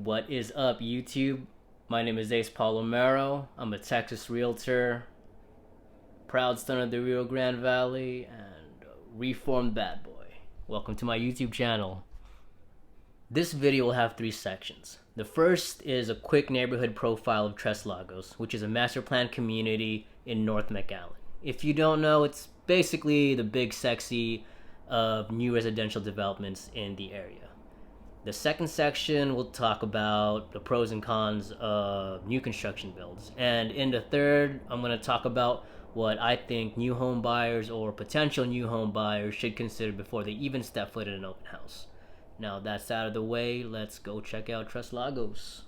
What is up, YouTube? My name is Palomero. I'm a Texas realtor, proud son of the Rio Grande Valley, and a reformed bad boy. Welcome to my YouTube channel. This video will have three sections. The first is a quick neighborhood profile of Tres Lagos, which is a master plan community in North McAllen. If you don't know, it's basically the big sexy of new residential developments in the area. The second section will talk about the pros and cons of new construction builds. And in the third, I'm going to talk about what I think new home buyers or potential new home buyers should consider before they even step foot in an open house. Now that's out of the way, let's go check out Tres Lagos.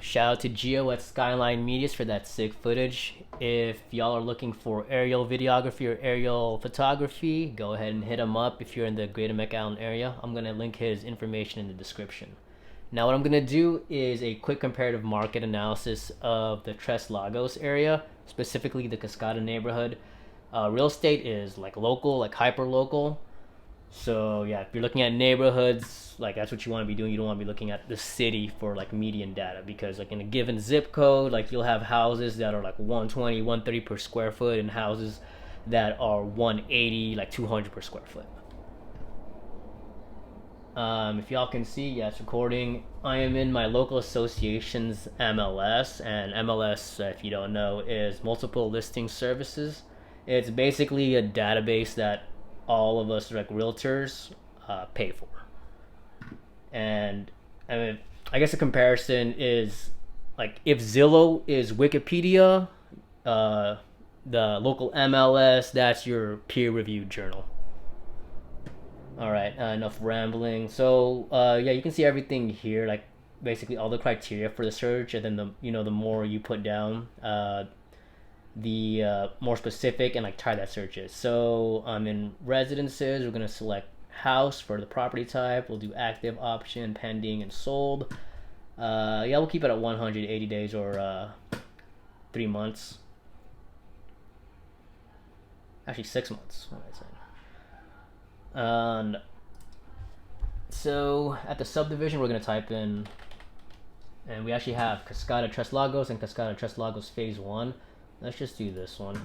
Shout out to Gio at Skyline Medias for that sick footage. If y'all are looking for aerial videography or aerial photography, go ahead and hit him up if you're in the greater McAllen area. I'm going to link his information in the description. Now what I'm going to do is a quick comparative market analysis of the Tres Lagos area, specifically the Cascada neighborhood. Real estate is like local, like hyper local. So yeah, if you're looking at neighborhoods, like that's what you want to be doing. You don't want to be looking at the city for like median data, because like in a given zip code, like you'll have houses that are like 120, 130 per square foot, and houses that are 180, like 200 per square foot. If y'all can see, yeah, it's recording. I am in my local association's MLS, and MLS, if you don't know, is multiple listing services. It's basically a database that all of us like realtors pay for. And I mean, I guess a comparison is like if Zillow is Wikipedia, the local MLS, that's your peer-reviewed journal. All right, enough rambling. So yeah, you can see everything here, like basically all the criteria for the search, and then the more you put down, the more specific and like tight that search is. So in residences, we're going to select house for the property type. We'll do active, option, pending, and sold. Yeah, we'll keep it at 180 days or 3 months. Actually 6 months, what am I saying? And so at the subdivision, we're going to type in, and we actually have Cascada Tres Lagos and Cascada Tres Lagos Phase 1. Let's just do this one.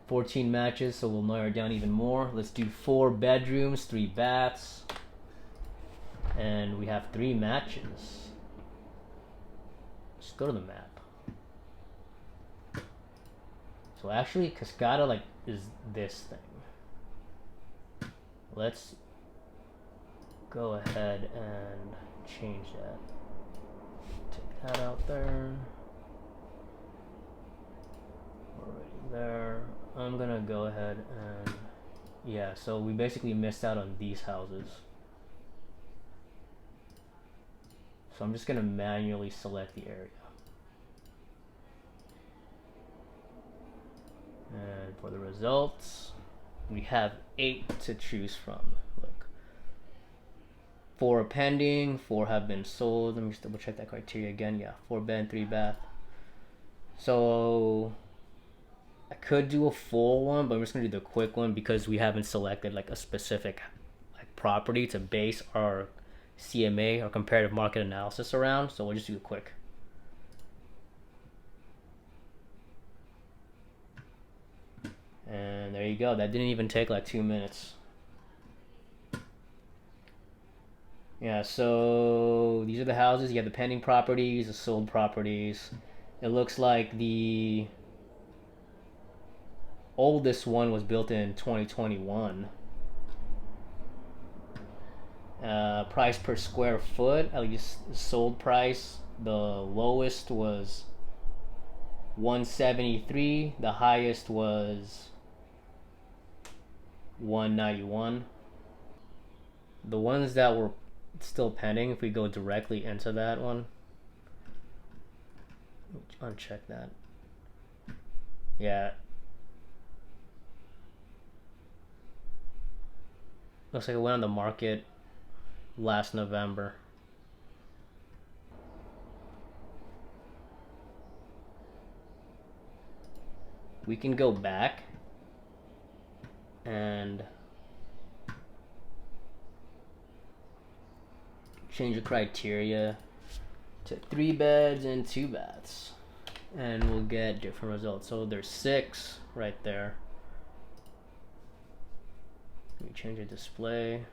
14 matches, so we'll narrow it down even more. Let's do 4 bedrooms, 3 baths. And we have 3 matches. Let's go to the map. So actually, Cascada like is this thing. Let's go ahead and change that. Take that out there. Already there. I'm gonna go ahead and yeah, so we basically missed out on these houses. So I'm just gonna manually select the area. And for the results, we have 8 to choose from. Look. 4 are pending, 4 have been sold. Let me just double check that criteria again. Yeah, 4 bed, 3 bath. So I could do a full one, but I'm just gonna do the quick one because we haven't selected like a specific like property to base our CMA or comparative market analysis around. So we'll just do a quick. And there you go. That didn't even take like 2 minutes. Yeah, so these are the houses. You have the pending properties, the sold properties. It looks like the oldest one was built in 2021. Price per square foot, at least sold price, the lowest was 173. The highest was 191. The ones that were still pending, if we go directly into that one, uncheck that. Yeah, looks like it went on the market last November. We can go back and change the criteria to 3 beds and 2 baths, and we'll get different results. So there's 6 right there. Let me change the display.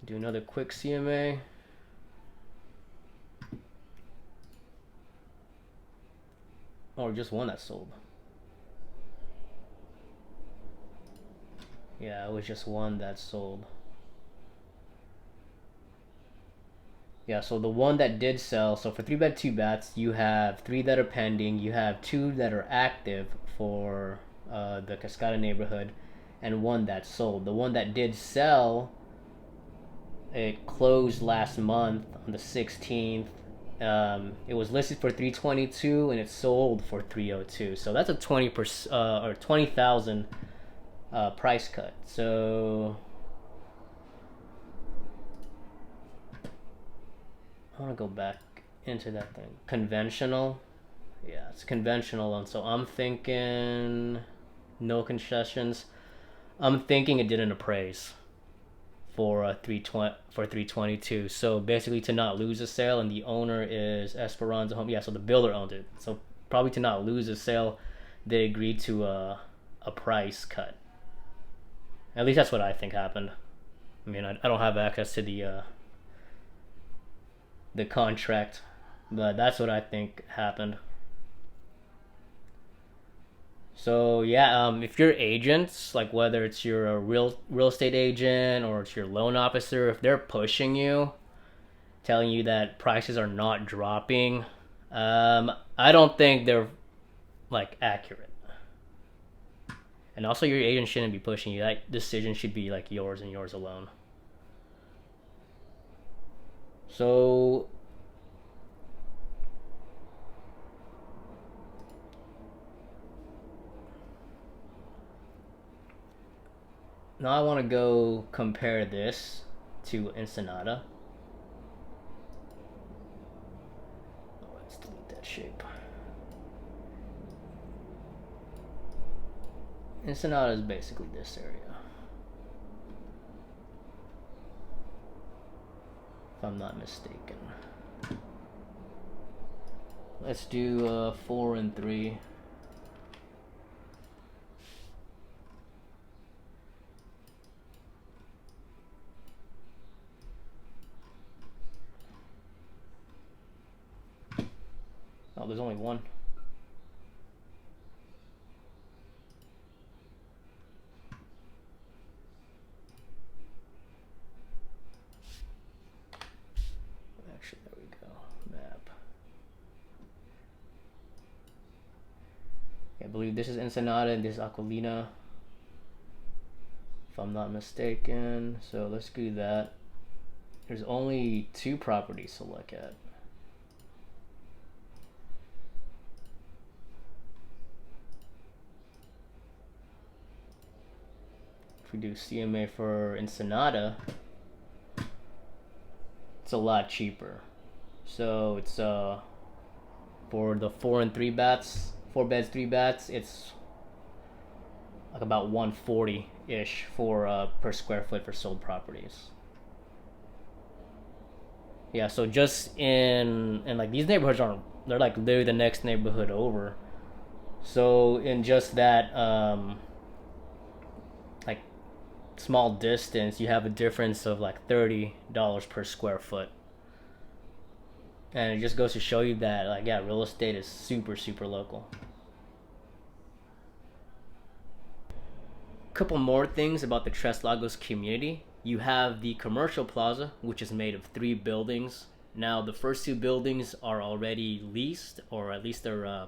Do another quick CMA. Or just one that sold. Yeah, it was just one that sold. Yeah, so the one that did sell, so for 3 bed, 2 baths, you have 3 that are pending, you have 2 that are active for the Cascada neighborhood, and 1 that sold. The one that did sell, it closed last month on the 16th. It was listed for 322 and it sold for 302. So that's a 20% or 20,000 price cut. So I want to go back into that thing. Conventional. Yeah, it's conventional. And so I'm thinking no concessions. I'm thinking it didn't appraise for 322. So basically to not lose a sale, and the owner is Esperanza Home. Yeah, so the builder owned it. So probably to not lose a sale, they agreed to a price cut. At least that's what I think happened. I mean, I don't have access to the contract, but that's what I think happened. So yeah, if your agents, like whether it's your real estate agent or it's your loan officer, if they're pushing you, telling you that prices are not dropping, I don't think they're like accurate. And also, your agent shouldn't be pushing you. That decision should be like yours and yours alone. So now I want to go compare this to Ensenada. Let's delete that shape. Ensenada is basically this area, if I'm not mistaken. Let's do 4 and 3. Oh, there's only one. Actually, there we go. Map. Yeah, I believe this is Ensenada and this is Aquilina, if I'm not mistaken. So let's do that. There's only 2 properties to look at. If we do CMA for Ensenada, it's a lot cheaper. So it's for the 4 and 3 baths, 4 beds, 3 baths, it's like about 140 ish for per square foot for sold properties. Yeah, so just in like these neighborhoods aren't, they're like literally the next neighborhood over. So in just that like small distance, you have a difference of like $30 per square foot. And it just goes to show you that, like, yeah, real estate is super, super local. Couple more things about the Tres Lagos community. You have the commercial plaza, which is made of 3 buildings. Now, the first 2 buildings are already leased, or at least they're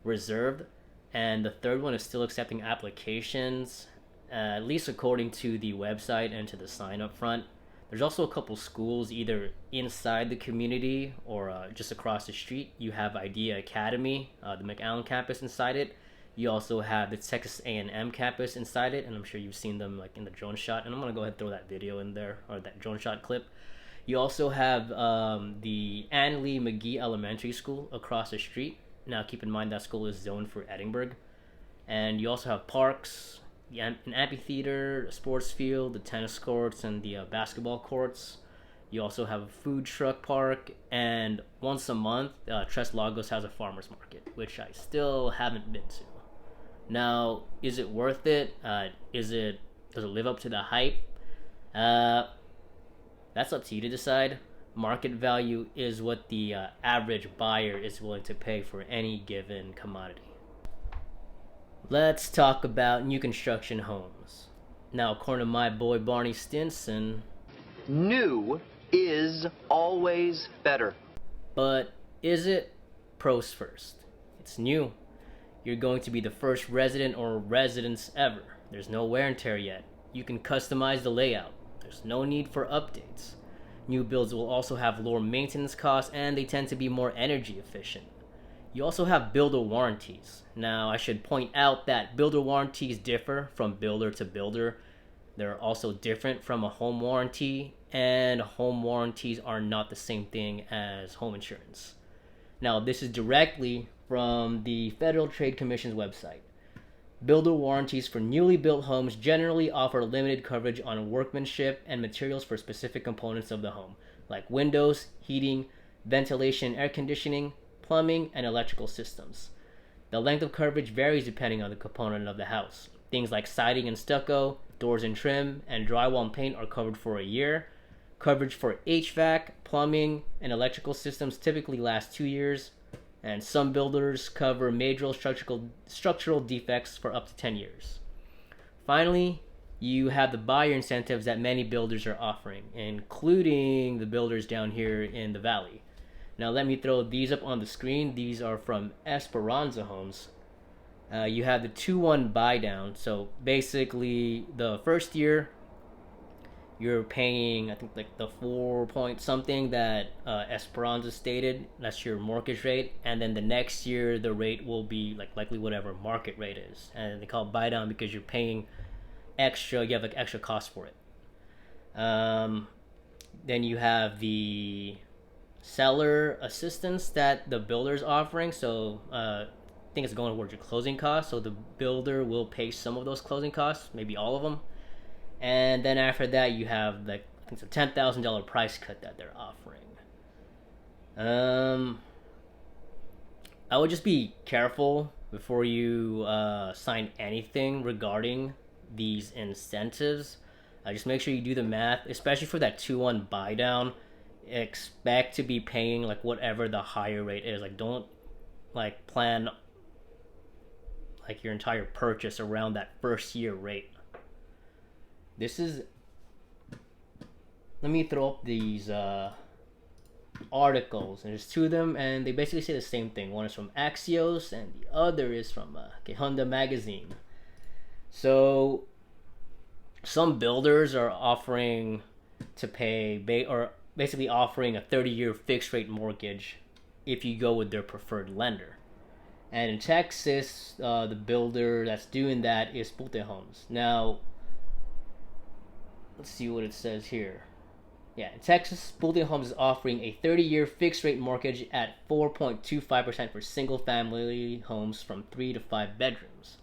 reserved, and the third one is still accepting applications, at least according to the website and to the sign up front. There's also a couple schools either inside the community or just across the street. You have Idea Academy, the McAllen campus inside it. You also have the Texas A&M campus inside it, and I'm sure you've seen them like in the drone shot. And I'm gonna go ahead and throw that video in there, or that drone shot clip. You also have the Ann Lee McGee Elementary School across the street. Now, keep in mind that school is zoned for Edinburg. And you also have parks, an amphitheater, a sports field, the tennis courts, and the basketball courts. You also have a food truck park, and once a month, Tres Lagos has a farmer's market, which I still haven't been to. Now, is it worth it? Does it live up to the hype? That's up to you to decide. Market value is what the average buyer is willing to pay for any given commodity. Let's talk about new construction homes. Now, according to my boy Barney Stinson, new is always better. But is it? Pros first. It's new. You're going to be the first resident or residents ever. There's no wear and tear yet. You can customize the layout. There's no need for updates. New builds will also have lower maintenance costs, and they tend to be more energy efficient. You also have builder warranties. Now, I should point out that builder warranties differ from builder to builder. They're also different from a home warranty, and home warranties are not the same thing as home insurance. Now, this is directly from the Federal Trade Commission's website. Builder warranties for newly built homes generally offer limited coverage on workmanship and materials for specific components of the home, like windows, heating, ventilation, air conditioning, plumbing, and electrical systems. The length of coverage varies depending on the component of the house. Things like siding and stucco, doors and trim, and drywall and paint are covered for a year. Coverage for HVAC, plumbing, and electrical systems typically lasts 2 years, and some builders cover major structural defects for up to 10 years. Finally, you have the buyer incentives that many builders are offering, including the builders down here in the valley. Now, let me throw these up on the screen. These are from Esperanza Homes. You have the 2-1 buy down. So basically, the first year, you're paying, I think, like the 4 point something that Esperanza stated. That's your mortgage rate. And then the next year, the rate will be like likely whatever market rate is. And they call it buy down because you're paying extra. You have like extra cost for it. Then you have the seller assistance that the builder's offering. So I think it's going towards your closing costs. So the builder will pay some of those closing costs, maybe all of them. And then after that, you have like I think it's a $10,000 price cut that they're offering. I would just be careful before you sign anything regarding these incentives. Just make sure you do the math, especially for that 2-1 buy down. Expect to be paying like whatever the higher rate is. Like, don't like plan like your entire purchase around that first year rate. This is, let me throw up these articles, and there's 2 of them, and they basically say the same thing. One is from Axios, and the other is from Honda Magazine. So some builders are offering to pay, or basically offering a 30-year fixed rate mortgage if you go with their preferred lender. And in Texas, the builder that's doing that is Pulte Homes. Now, let's see what it says here. Yeah, in Texas, Building Homes is offering a 30-year fixed-rate mortgage at 4.25% for single-family homes from 3 to 5 bedrooms.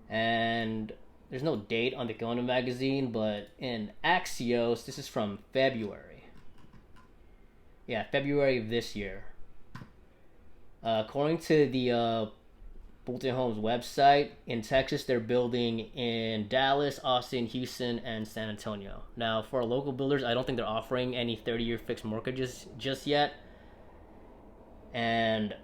And there's no date on the Kona magazine, but in Axios, this is from February. Yeah, February of this year. According to the Bolton Homes website, in Texas, they're building in Dallas, Austin, Houston, and San Antonio. Now, for local builders, I don't think they're offering any 30-year fixed mortgages just yet. And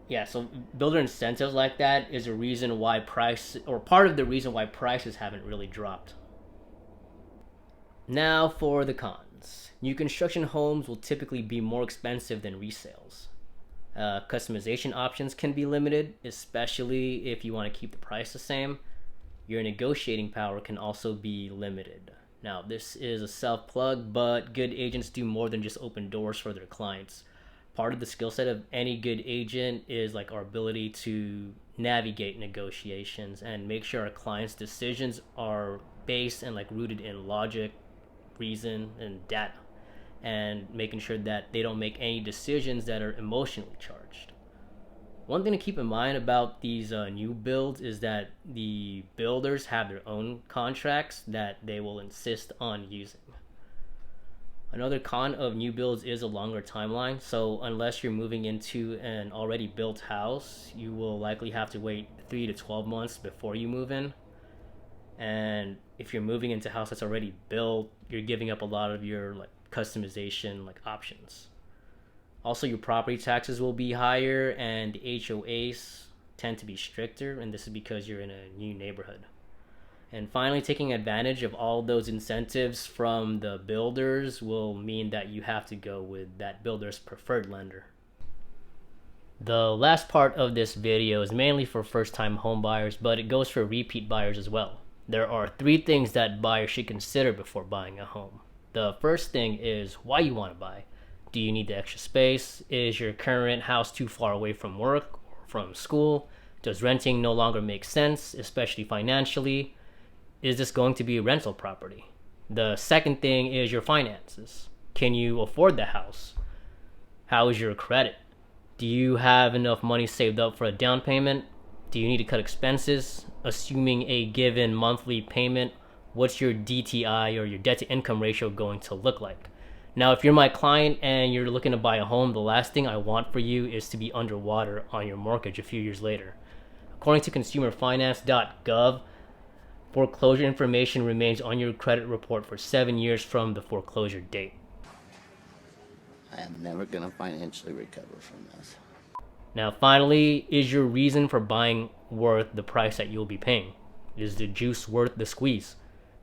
yeah, so builder incentives like that is a reason why part of the reason why prices haven't really dropped. Now for the cons. New construction homes will typically be more expensive than resales. Customization options can be limited, especially if you want to keep the price the same. Your negotiating power can also be limited. Now, this is a self-plug, but good agents do more than just open doors for their clients. Part of the skill set of any good agent is like our ability to navigate negotiations and make sure our clients' decisions are based and like rooted in logic, reason, and data, and making sure that they don't make any decisions that are emotionally charged. One thing to keep in mind about these new builds is that the builders have their own contracts that they will insist on using. Another con of new builds is a longer timeline, so unless you're moving into an already built house, you will likely have to wait 3 to 12 months before you move in. And if you're moving into a house that's already built, you're giving up a lot of your like customization like options. Also, your property taxes will be higher, and the HOAs tend to be stricter, and this is because you're in a new neighborhood. And finally, taking advantage of all those incentives from the builders will mean that you have to go with that builder's preferred lender. The last part of this video is mainly for first-time home buyers, but it goes for repeat buyers as well. There are 3 things that buyers should consider before buying a home. The first thing is why you want to buy. Do you need the extra space? Is your current house too far away from work or from school? Does renting no longer make sense, especially financially? Is this going to be a rental property? The second thing is your finances. Can you afford the house? How is your credit? Do you have enough money saved up for a down payment? Do you need to cut expenses? Assuming a given monthly payment, what's your DTI or your debt to income ratio going to look like? Now, if you're my client and you're looking to buy a home, the last thing I want for you is to be underwater on your mortgage a few years later. According to consumerfinance.gov, foreclosure information remains on your credit report for 7 years from the foreclosure date. I am never going to financially recover from this. Now, finally, is your reason for buying worth the price that you'll be paying? Is the juice worth the squeeze?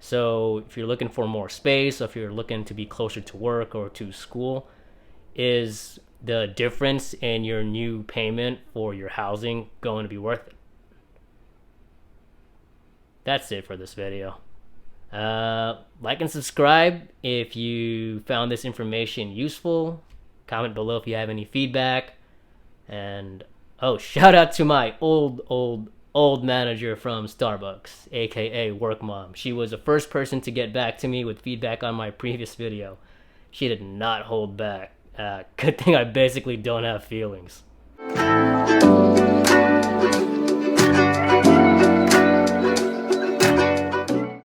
So if you're looking for more space, or if you're looking to be closer to work or to school, is the difference in your new payment for your housing going to be worth it? That's it for this video. Like and subscribe if you found this information useful. Comment below if you have any feedback. And shout out to my old manager from Starbucks, aka Work Mom. She was the first person to get back to me with feedback on my previous video. She did not hold back. Good thing I basically don't have feelings.